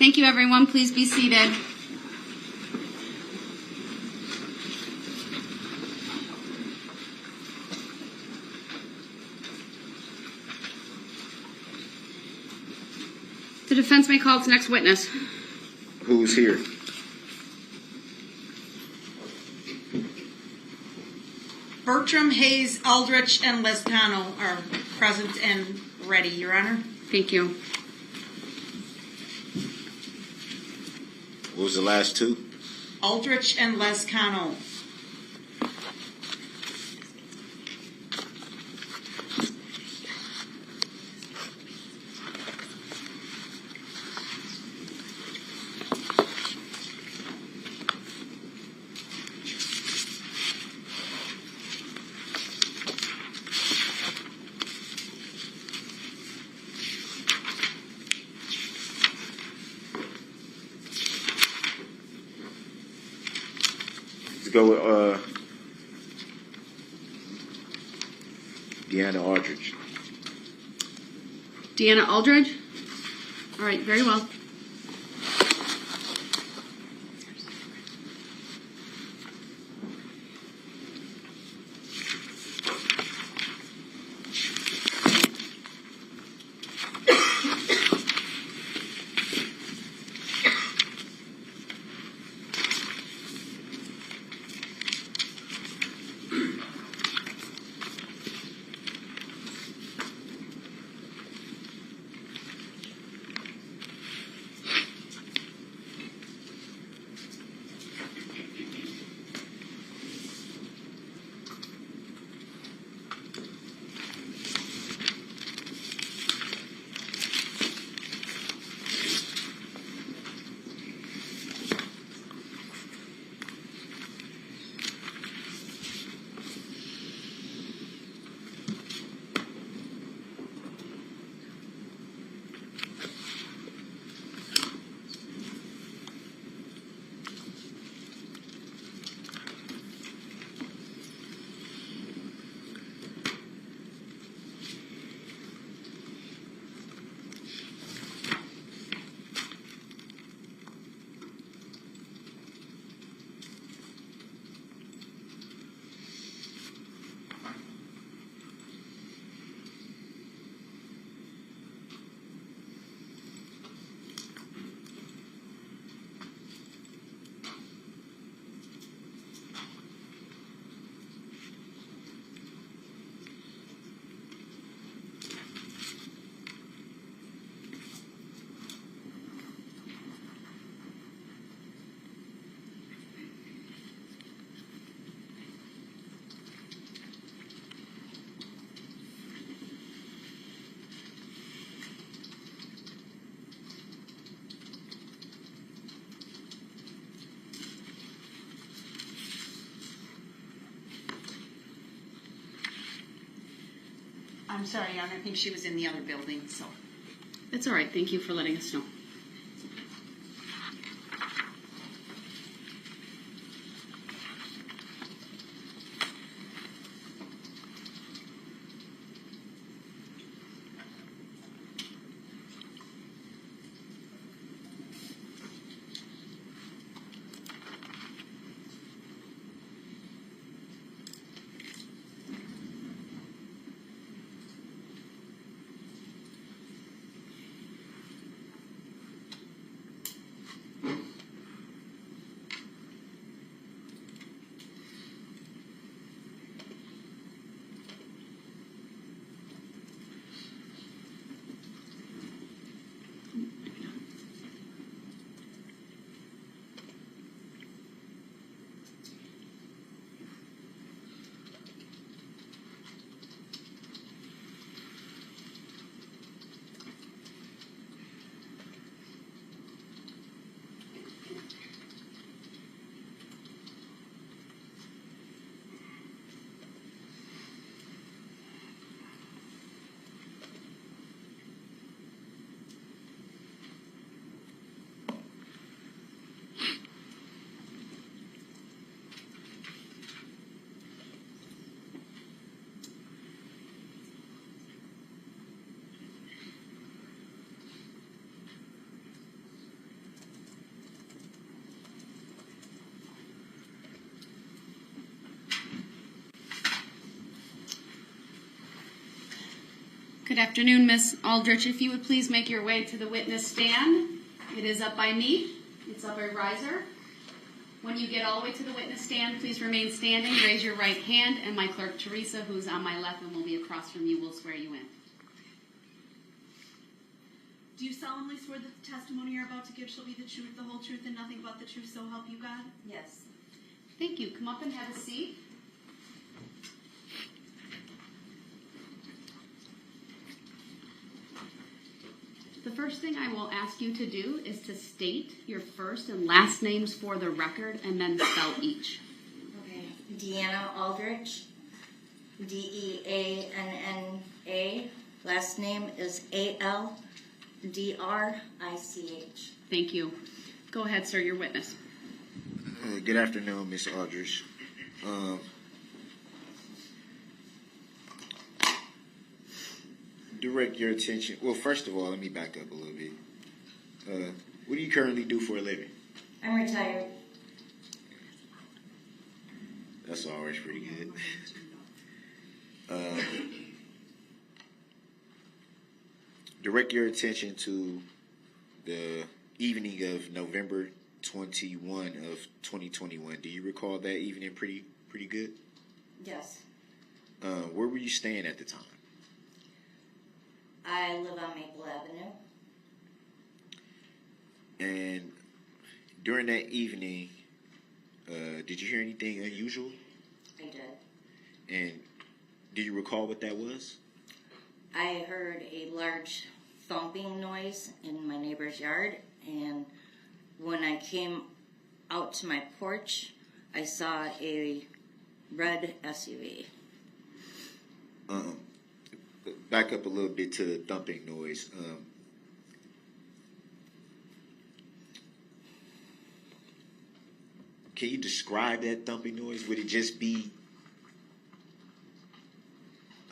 Thank you, everyone. Please be seated. The defense may call its next witness. Who's here? Bertram, Hayes, Aldrich, and Lescano are present and ready, Your Honor. Thank you. What was the last two? Aldrich and Lescano. Let's go with Deanna Aldridge. Deanna Aldridge? All right, very well. I'm sorry, Your Honor. I think she was in the other building, so. That's all right. Thank you for letting us know. Good afternoon, Miss Aldrich. If you would please make your way to the witness stand. It is up by me. It's up a riser. When you get all the way to the witness stand, please remain standing. Raise your right hand, and my clerk, Teresa, who's on my left and will be across from you, will swear you in. Do you solemnly swear that the testimony you're about to give shall be the truth, the whole truth, and nothing but the truth, so help you God? Yes. Thank you. Come up and have a seat. The first thing I will ask you to do is to state your first and last names for the record and then spell each. Okay. Deanna Aldrich, Deanna. Last name is Aldrich. Thank you. Go ahead, sir, your witness. Good afternoon, Miss Aldrich. Direct your attention. Well, first of all, let me back up a little bit. What do you currently do for a living? I'm retired. That's always pretty good. Direct your attention to the evening of November 21 of 2021. Do you recall that evening pretty good? Yes. Where were you staying at the time? I live on Maple Avenue. And during that evening, did you hear anything unusual? I did. And do you recall what that was? I heard a large thumping noise in my neighbor's yard, and when I came out to my porch, I saw a red SUV. Back up a little bit to the thumping noise. Can you describe that thumping noise? Would it just be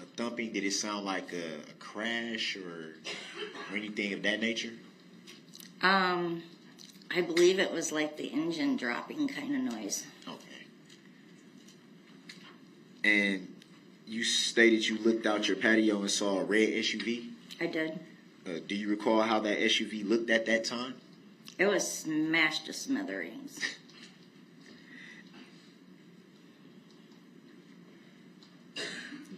a thumping? Did it sound like a crash or anything of that nature? I believe it was like the engine dropping kind of noise. Okay. And you stated you looked out your patio and saw a red SUV. I did. Do you recall how that SUV looked at that time? It was smashed to smithereens.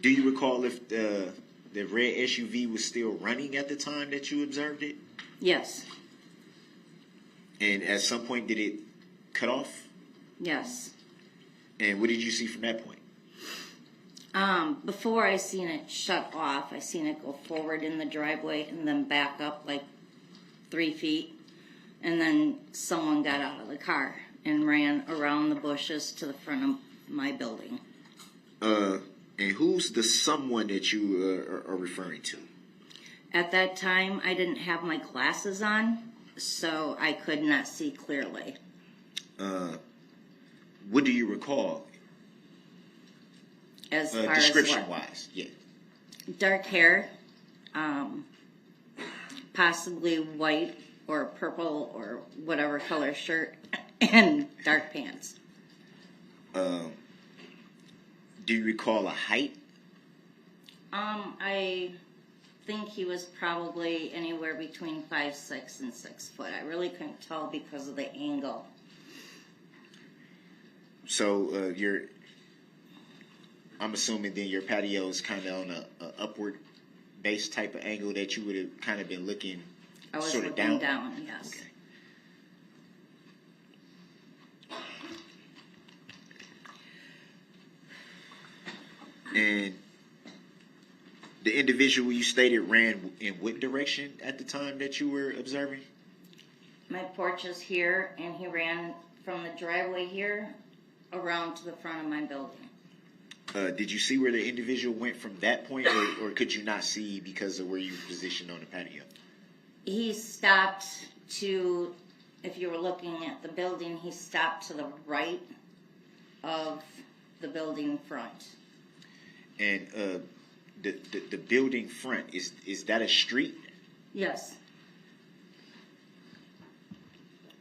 Do you recall if the red SUV was still running at the time that you observed it? Yes. And at some point, did it cut off? Yes. And what did you see from that point? Before I seen it shut off, I seen it go forward in the driveway and then back up like 3 feet. And then someone got out of the car and ran around the bushes to the front of my building. And who's the someone that you are referring to? At that time, I didn't have my glasses on, so I could not see clearly. What do you recall? As far Description-wise, yeah. Dark hair, possibly white or purple or whatever color shirt, and dark pants. Do you recall a height? I think he was probably anywhere between 5'6" and 6 foot. I really couldn't tell because of the angle. So I'm assuming then your patio is kind of on a upward base type of angle that you would have kind of been looking I was sort of looking down. down, yes. Okay. And the individual you stated ran in what direction at the time that you were observing? My porch is here, and he ran from the driveway here around to the front of my building. Did you see where the individual went from that point, or could you not see because of where you were positioned on the patio? He stopped to, if you were looking at the building, he stopped to the right of the building front. And the building front, is that a street? Yes.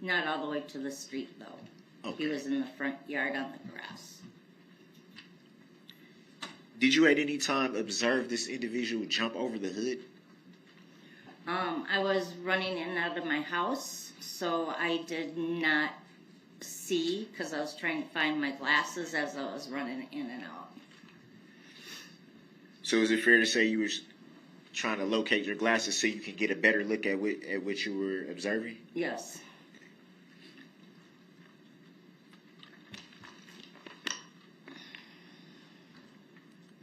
Not all the way to the street, though. Okay. He was in the front yard on the grass. Did you at any time observe this individual jump over the hood? I was running in and out of my house, so I did not see because I was trying to find my glasses as I was running in and out. So is it fair to say you were trying to locate your glasses so you can get a better look at what you were observing? Yes.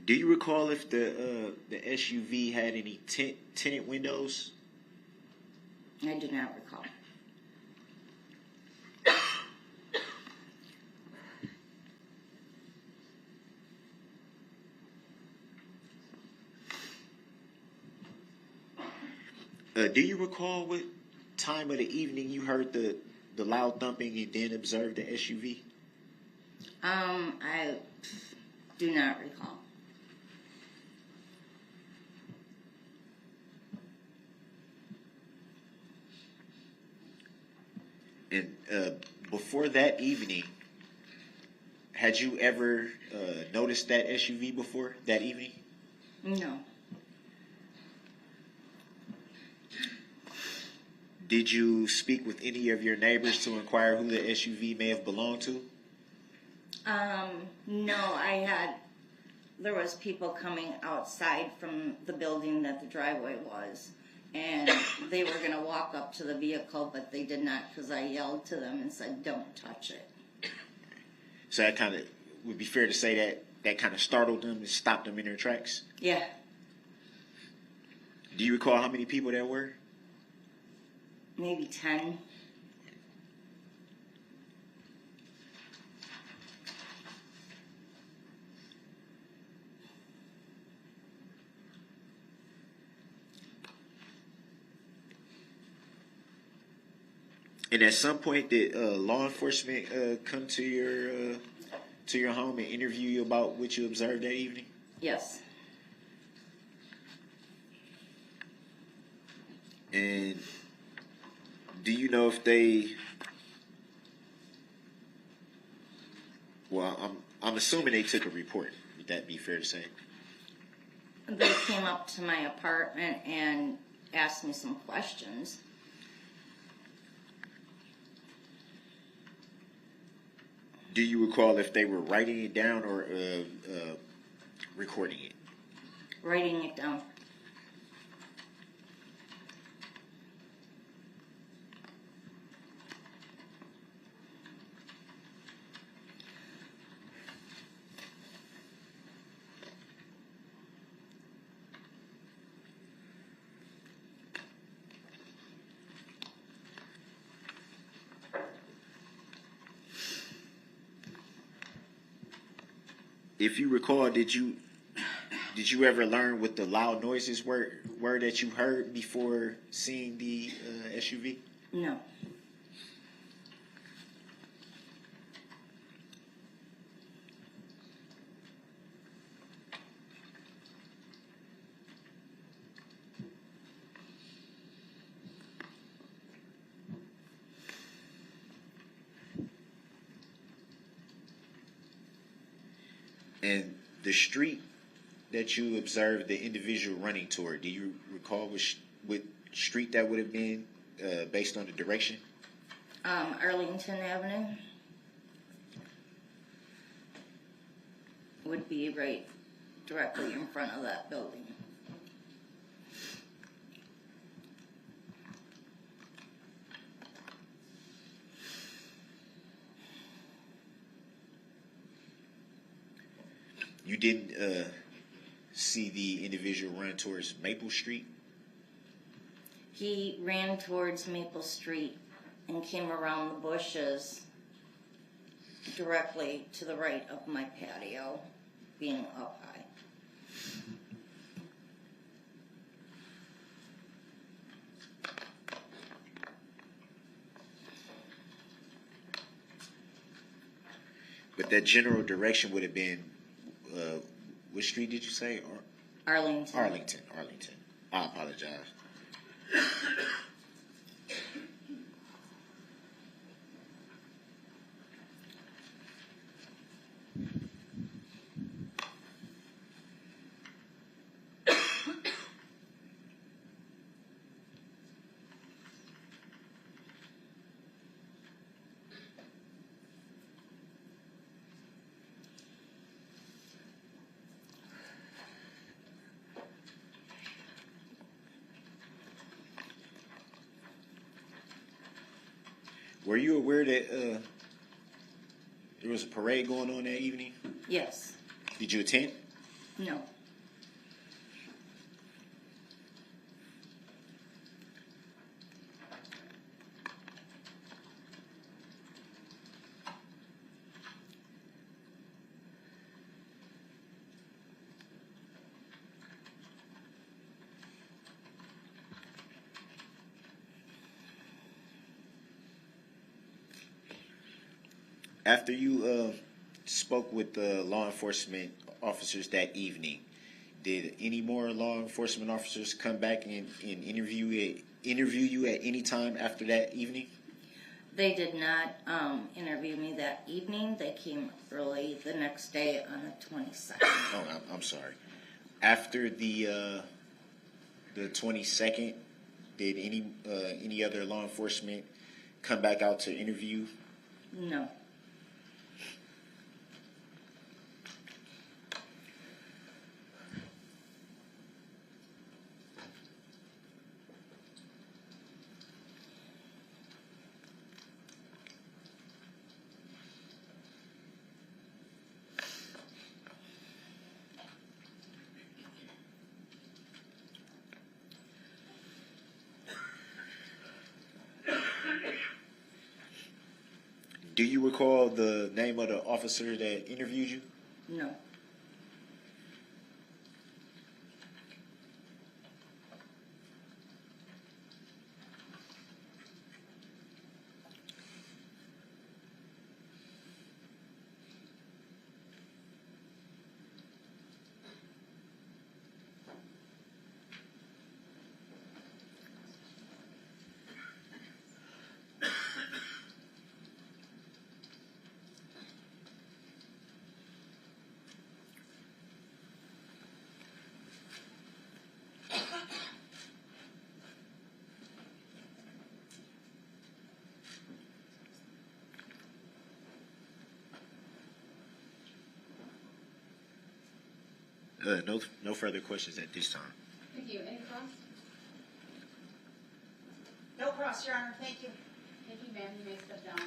Do you recall if the SUV had any tinted windows? I do not recall. Do you recall what time of the evening you heard the loud thumping and then observed the SUV? I do not recall. And before that evening, had you ever noticed that SUV before that evening? No. Did you speak with any of your neighbors to inquire who the SUV may have belonged to? No, there was people coming outside from the building that the driveway was, and they were going to walk up to the vehicle, but they did not because I yelled to them and said, "Don't touch it." So that kind of would be fair to say that kind of startled them and stopped them in their tracks. Yeah. Do you recall how many people there were? Maybe 10. And at some point, did law enforcement come to your home and interview you about what you observed that evening? Yes. And do you know if they? Well, I'm assuming they took a report. Would that be fair to say? They came up to my apartment and asked me some questions. Do you recall if they were writing it down or recording it? Writing it down. If you recall, did you ever learn what the loud noises were that you heard before seeing the SUV? No. And the street that you observed the individual running toward, do you recall what street that would have been based on the direction? Arlington Avenue would be right directly in front of that building. You didn't see the individual run towards Maple Street? He ran towards Maple Street and came around the bushes directly to the right of my patio, being up high. But that direction would have been, which street did you say? Arlington. Arlington. I apologize. Were you aware that there was a parade going on that evening? Yes. Did you attend? No. After you spoke with the law enforcement officers that evening, did any more law enforcement officers come back and interview you at any time after that evening? They did not interview me that evening. They came early the next day on the 22nd. Oh, I'm sorry. After the 22nd, did any other law enforcement come back out to interview? No. Do you recall the name of the officer that interviewed you? No. No further questions at this time. Thank you. Any cross? No cross, Your Honor. Thank you. Thank you, ma'am. You may step down.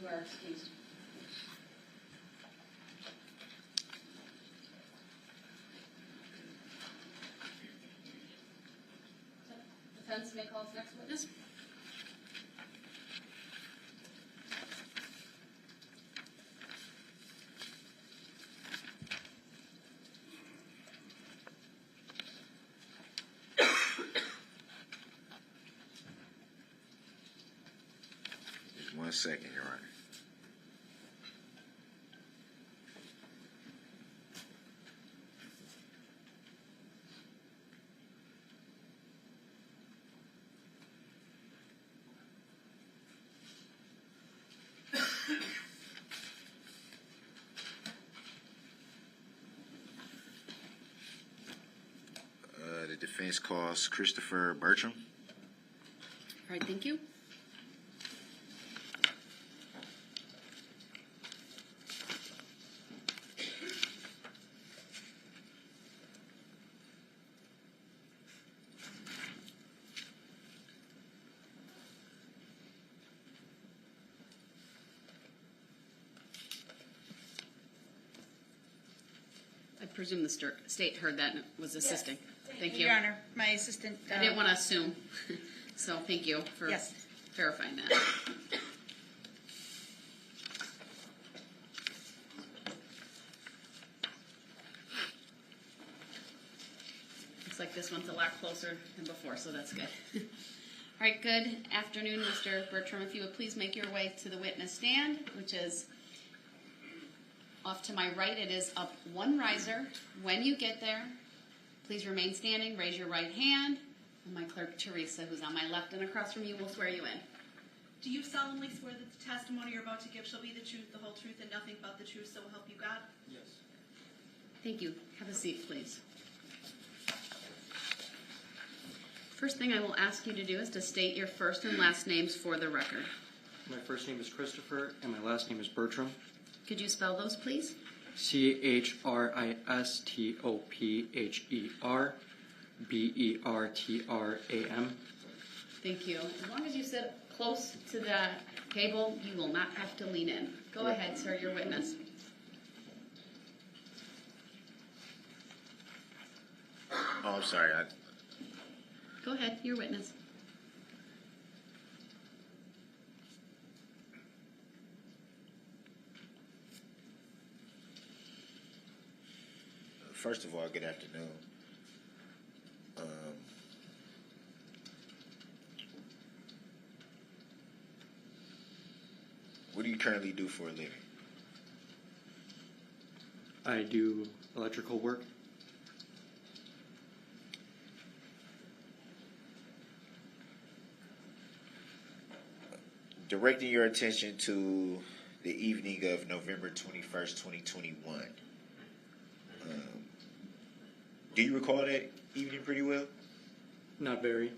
You are excused. Defense may call its next witness. Just 1 second, Your Honor. The defense calls Christopher Bertram. All right, thank you. I presume the state heard that and was assisting. Thank you. Your Honor, my assistant. I didn't want to assume, so thank you for Yes. verifying that. Looks like this one's a lot closer than before, so that's good. All right, good afternoon, Mr. Bertram. If you would please make your way to the witness stand, which is off to my right. It is up one riser. When you get there, please remain standing, raise your right hand, and my clerk, Teresa, who's on my left and across from you, will swear you in. Do you solemnly swear that the testimony you're about to give shall be the truth, the whole truth, and nothing but the truth, so help you God? Yes. Thank you. Have a seat, please. First thing I will ask you to do is to state your first and last names for the record. My first name is Christopher, and my last name is Bertram. Could you spell those, please? CHRISTOPHER BERTRAM. Thank you. As long as you sit close to the table. You will not have to lean in. Go ahead, sir, your witness. Oh, I'm sorry. Go ahead, your witness. First of all, good afternoon. What do you currently do for a living? I do electrical work. Directing your attention to the evening of November 21st, 2021. Do you recall that evening pretty well? Not very.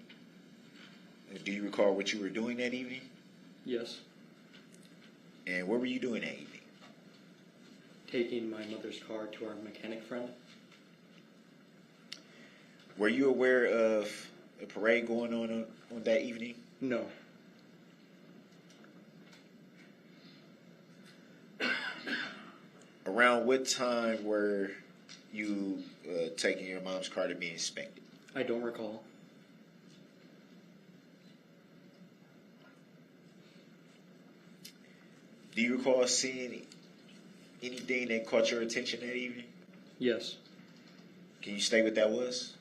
Do you recall what you were doing that evening? Yes. And what were you doing that evening? Taking my mother's car to our mechanic friend. Were you aware of a parade going on that evening? No. Around what time were you taking your mom's car to be inspected? I don't recall. Do you recall seeing anything that caught your attention that evening? Yes. Can you state what that was?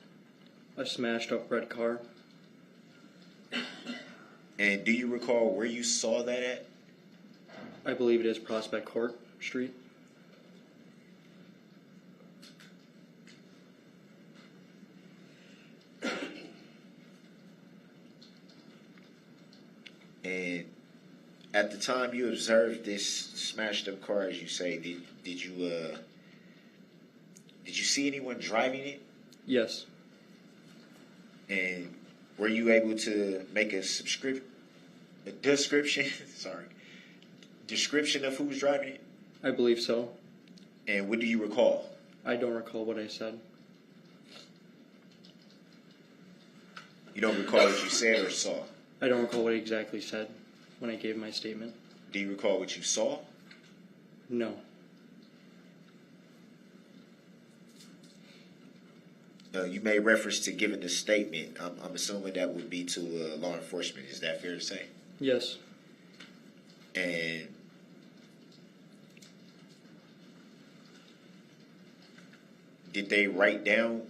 A smashed up red car. And do you recall where you saw that at? I believe it is Prospect Court Street. And at the time you observed this smashed up car, as you say, did you see anyone driving it? Yes. And were you able to make a description? Sorry, description of who was driving it? I believe so. And what do you recall? I don't recall what I said. You don't recall what you said or saw? I don't recall what I exactly said when I gave my statement. Do you recall what you saw? No. You made reference to giving the statement. I'm assuming that would be to law enforcement. Is that fair to say? Yes. And did they write down?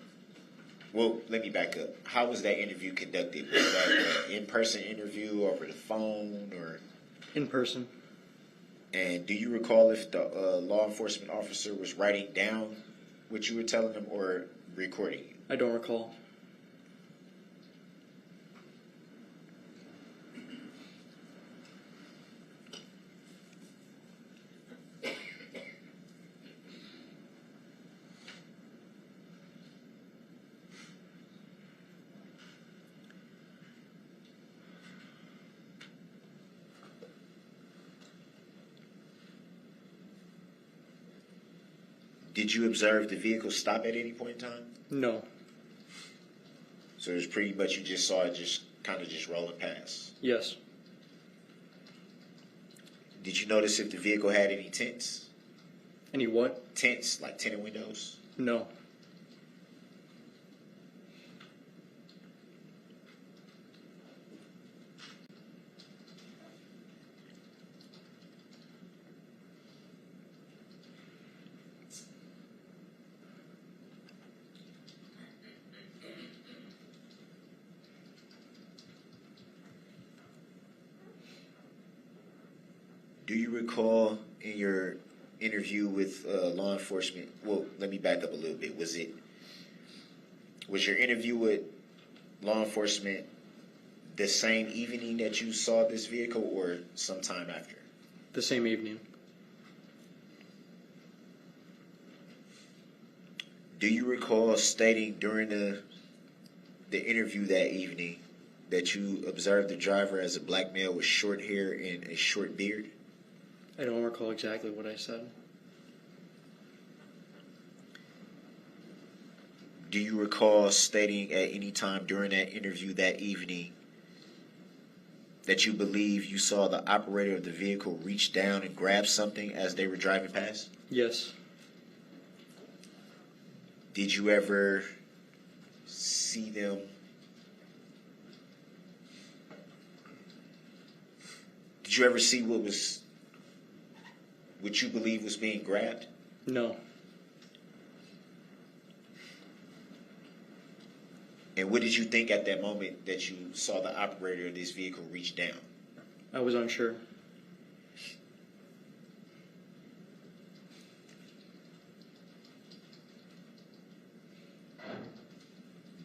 Well, let me back up. How was that interview conducted? Was that an in-person interview over the phone or? In person. And do you recall if the law enforcement officer was writing down what you were telling them or recording it? I don't recall. Did you observe the vehicle stop at any point in time? No. So it was pretty much you just saw it just kind of just rolling past. Yes. Did you notice if the vehicle had any tents? Any what? Tents, like tinted windows? No. Do you recall in your interview with law enforcement? Well, let me back up a little bit. Was your interview with law enforcement the same evening that you saw this vehicle, or sometime after? The same evening. Do you recall stating during the interview that evening that you observed the driver as a black male with short hair and a short beard? I don't recall exactly what I said. Do you recall stating at any time during that interview that evening that you believe you saw the operator of the vehicle reach down and grab something as they were driving past? Yes. Did you ever see them? Did you ever see what you believe was being grabbed? No. And what did you think at that moment that you saw the operator of this vehicle reach down? I was unsure.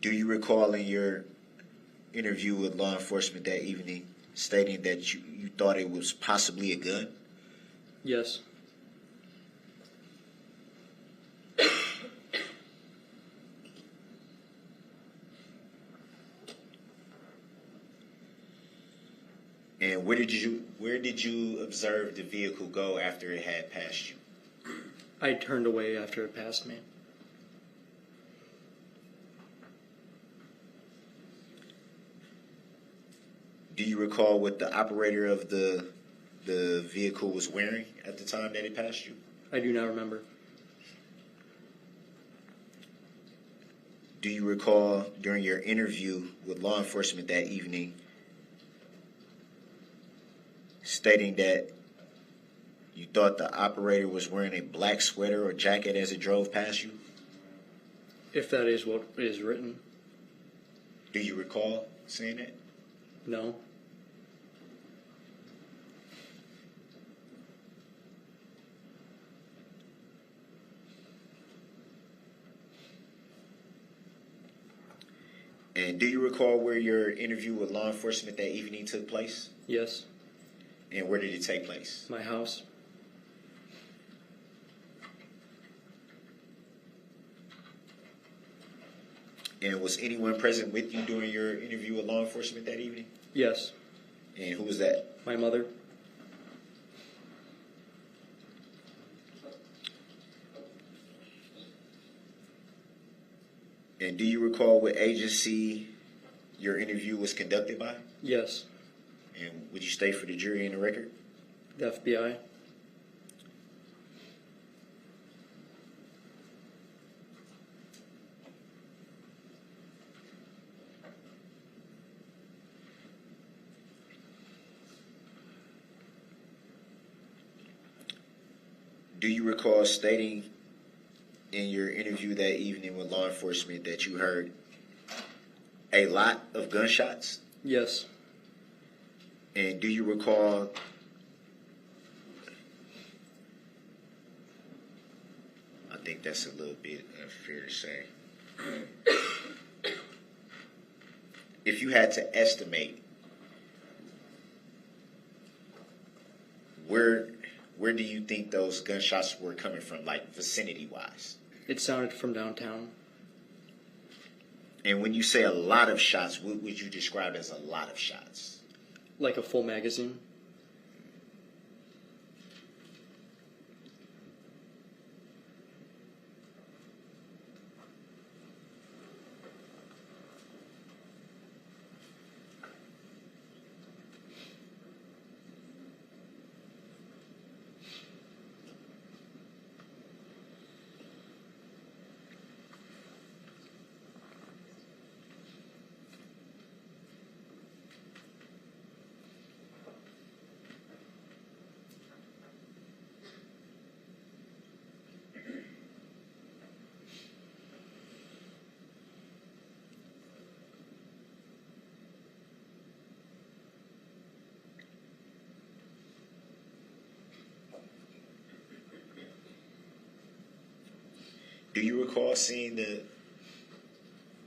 Do you recall in your interview with law enforcement that evening stating that you thought it was possibly a gun? Yes. And where did you observe the vehicle go after it had passed you? I turned away after it passed me. Do you recall what the operator of the vehicle was wearing at the time that it passed you? I do not remember. Do you recall during your interview with law enforcement that evening stating that you thought the operator was wearing a black sweater or jacket as it drove past you? If that is what is written. Do you recall saying that? No. And do you recall where your interview with law enforcement that evening took place? Yes. And where did it take place? My house. And was anyone present with you during your interview with law enforcement that evening? Yes. And who was that? My mother. And do you recall what agency your interview was conducted by? Yes. And would you state for the jury in the record? The FBI. Do you recall stating in your interview that evening with law enforcement that you heard a lot of gunshots? Yes. And do you recall I think that's a little bit unfair to say. If you had to estimate where do you think those gunshots were coming from, like vicinity-wise? It sounded from downtown. And when you say a lot of shots, what would you describe as a lot of shots? Like a full magazine. Do you recall seeing the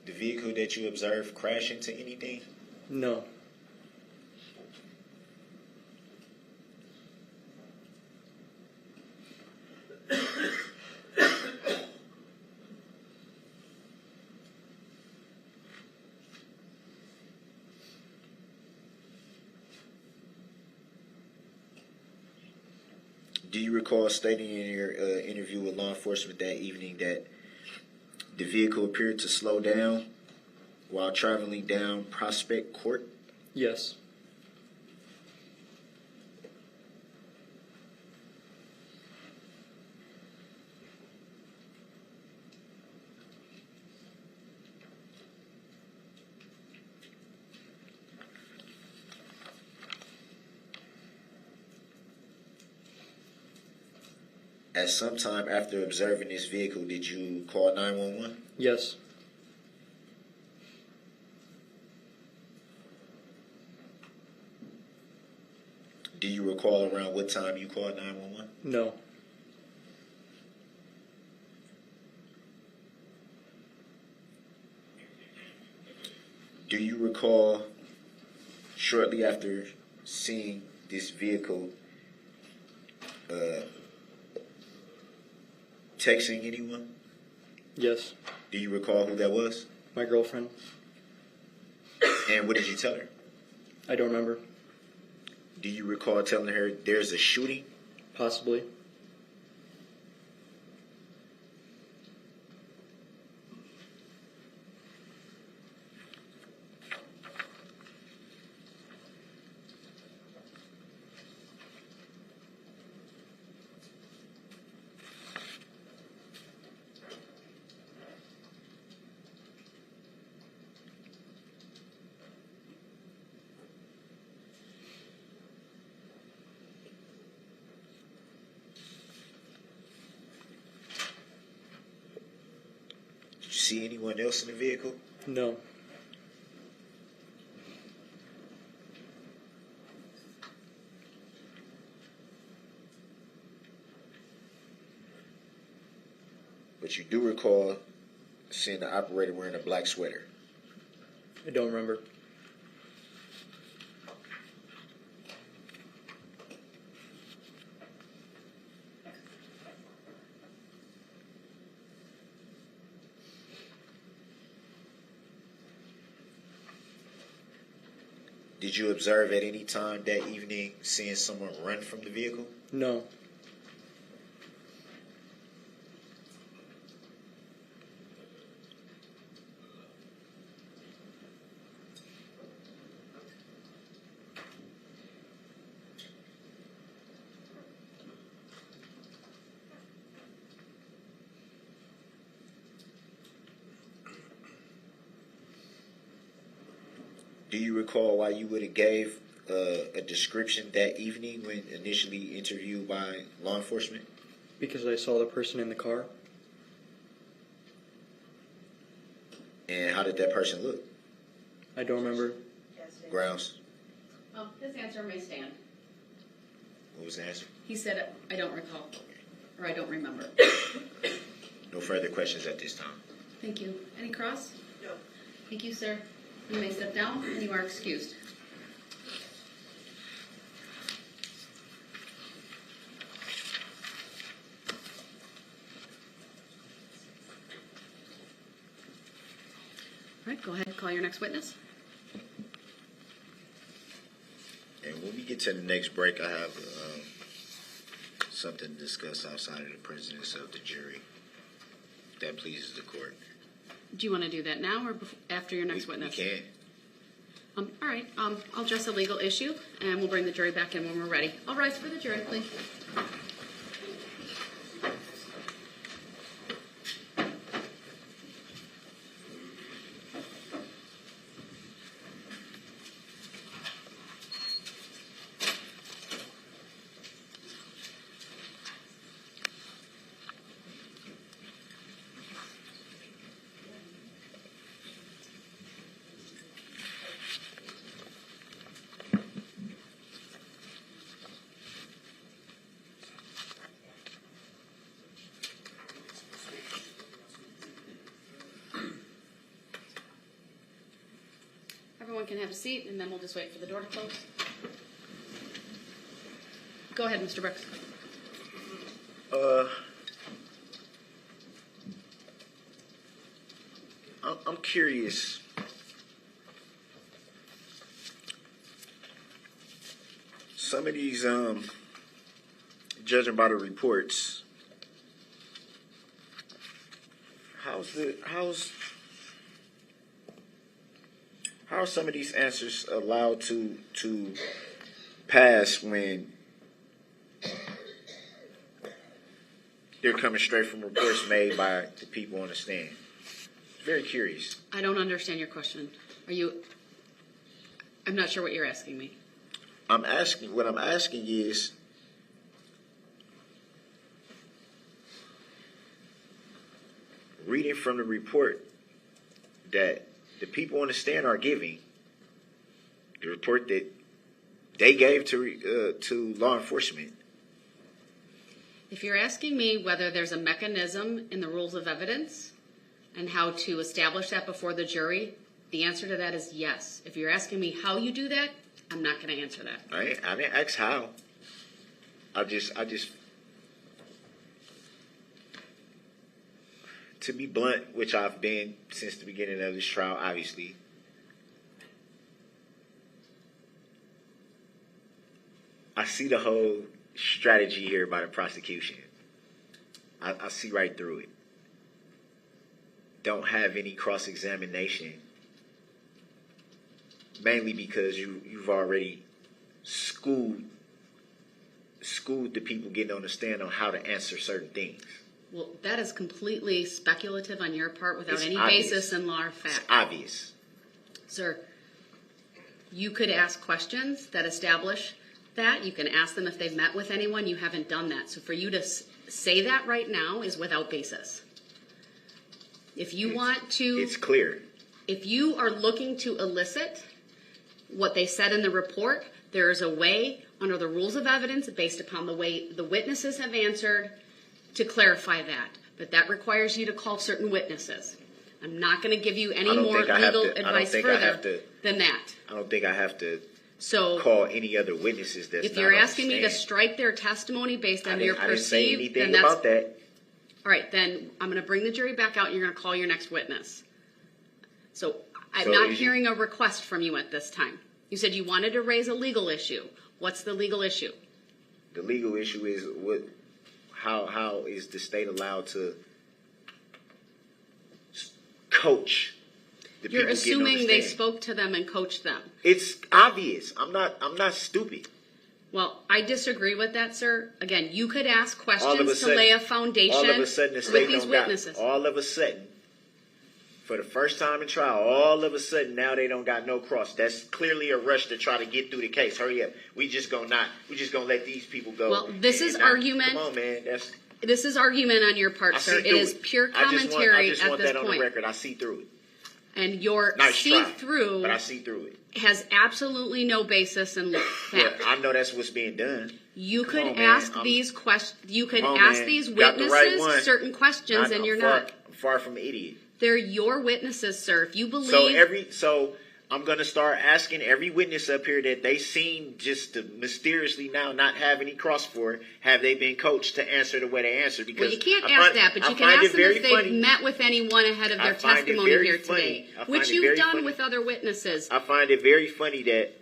vehicle that you observed crash into anything? No. Do you recall stating in your interview with law enforcement that evening that the vehicle appeared to slow down while traveling down Prospect Court? Yes. At some time after observing this vehicle, did you call 911? Yes. Do you recall around what time you called 911? No. Do you recall shortly after seeing this vehicle texting anyone? Yes. Do you recall who that was? My girlfriend. And what did you tell her? I don't remember. Do you recall telling her there's a shooting? Possibly. Did you see anyone else in the vehicle? No. But you do recall seeing the operator wearing a black sweater. I don't remember. Did you observe at any time that evening seeing someone run from the vehicle? No. Do you recall why you would have gave a description that evening when initially interviewed by law enforcement? Because I saw the person in the car. And how did that person look? I don't remember. Grounds? Well, his answer may stand. What was the answer? He said, I don't recall, or I don't remember. No further questions at this time. Thank you. Any cross? No. Thank you, sir. You may step down, and you are excused. All right, go ahead and call your next witness. And when we get to the next break, I have something to discuss outside of the presence of the jury. If that pleases the court. Do you want to do that now or after your next We witness? can. All right, I'll address a legal issue, and we'll bring the jury back in when we're ready. I'll rise for the jury, please. Everyone can have a seat, and then we'll just wait for the door to close. Go ahead, Mr. Brooks. I'm curious. Some of these, judging by the reports, how are some of these answers allowed to pass when they're coming straight from reports made by the people on the stand? Very curious. I don't understand your question. I'm not sure what you're asking me. What I'm asking is, reading from the report that the people on the stand are giving, the report that they gave to law enforcement. If you're asking me whether there's a mechanism in the rules of evidence and how to establish that before the jury, the answer to that is yes. If you're asking me how you do that, I'm not going to answer that. I didn't ask how. I just, to be blunt, which I've been since the beginning of this trial, obviously, I see the whole strategy here by the prosecution. I see right through it. Don't have any cross-examination, mainly because you've already schooled the people getting on the stand on how to answer certain things. Well, that is completely speculative on your part without It's any obvious. basis in law or fact. It's obvious. Sir, you could ask questions that establish that. You can ask them if they've met with anyone. You haven't done that. So for you to say that right now is without basis. If you want to... It's clear. If you are looking to elicit what they said in the report, there is a way under the rules of evidence based upon the way the witnesses have answered to clarify that. But that requires you to call certain witnesses. I'm not going to give you any more legal advice further than that. I don't think I have to So call any other witnesses that's if you're not on the asking me to stand. strike their testimony based on your I didn't say perceived, anything then that's about that. all right. Then I'm going to bring the jury back out and you're going to call your next witness. So I'm So not is you- hearing a request from you at this time. You said you wanted to raise a legal issue. What's the legal issue? The legal issue is how is the state allowed to coach the You're people getting on assuming the they stand? spoke to them and coached them. It's obvious. I'm not stupid. Well, I disagree with that, sir. Again, you could ask All of a questions to sudden- lay a foundation All of a sudden, the with state these don't witnesses. got. All of a sudden, for the first time in trial, all of a sudden now they don't got no cross. That's clearly a rush to try to get through the case. Hurry up. We just gonna let these people go. Well, this is not- argument. Come on, man. This is argument on your part, I sir. see It through is pure I commentary just at want this that on point. the record. I see through it. And your Nice try, see-through but I see through it. has absolutely no basis in But fact. I know that's what's being done. You could on, man. ask I'm- these questions. You could Come on, ask man. these Got the right witnesses one. certain questions, and you're not. I'm far from an idiot. They're your witnesses, sir. If you believe. So I'm gonna start asking every witness up here that they seem just to mysteriously now not have any cross for. Have they been coached to answer the way they answer? Because Well, you can't I ask find- that, but I you can find ask it them very if they've funny. met with anyone ahead of I their find it testimony very here funny. today, I find which it you've very done funny. with other witnesses. I find it very funny that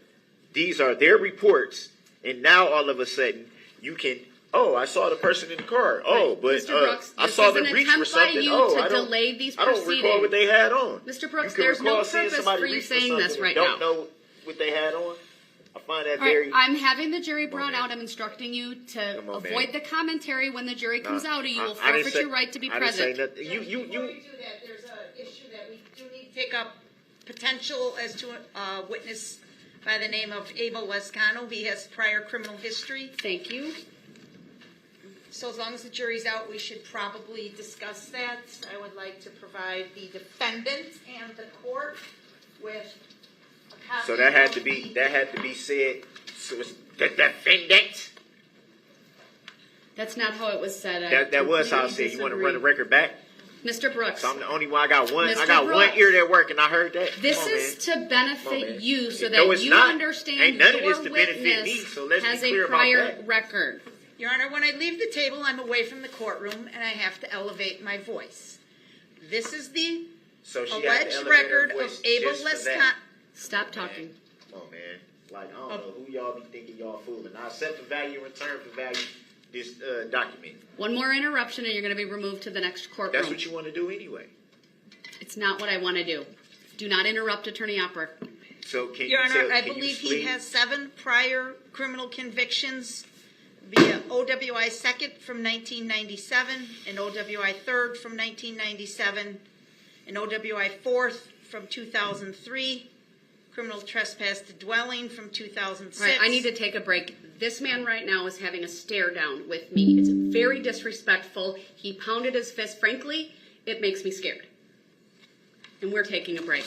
these are their reports, and now all of a sudden you can. Oh, I saw the person in the car. Oh, but Mr. Brooks, I this saw is them an reach attempt for by something. you Oh, to I don't. delay these I don't recall proceedings. what they had on. Mr. Brooks, You can there's no recall seeing purpose somebody for you reach saying this something right and now. don't know what they had on. I find that All right, very. I'm having the jury brought man. out. I'm instructing you to Come on, avoid man. the commentary when the jury comes out, or you will I didn't forfeit say- your right to be I didn't say present. nothing. Before we do that, there's an issue that we do need to take up potential as to a witness by the name of Abel Lescano. He has prior criminal history. Thank you. So as long as the jury's out, we should probably discuss that. I would like to provide the defendant and the court with a copy. So that had to of be the- said. So it's the defendant. That's not how it was said. That was how I completely said. You want to disagree. run the record back? Mr. Brooks, So I'm the only one. I got one. I Mr. got one Brooks. ear that work, and I heard that. this Come on, is man. to benefit Come on, man. you so No, that it's you not. understand Ain't none of your this to benefit witness me, so let's be has clear a about prior that. record. Your Honor, when I leave the table, I'm away from the courtroom and I have to elevate my voice. This is the So she had to alleged elevate her record of voice Abel just for Lescano. that. Stop talking. Come on, man. Like, I don't know who y'all be thinking y'all fooling. I accept the value in return for value this document. One more interruption and you're going to be removed to the next courtroom. That's what you want to do anyway. It's not what I want to do. Do not interrupt Attorney Opera. So can Your you Honor, tell, I can you believe he explain- has 7 prior criminal convictions via OWI 2nd from 1997, and OWI 3rd from 1997, and OWI 4th from 2003, criminal trespass to dwelling from 2006. All right, I need to take a break. This man right now is having a stare down with me. It's very disrespectful. He pounded his fist. Frankly, it makes me scared. And we're taking a break.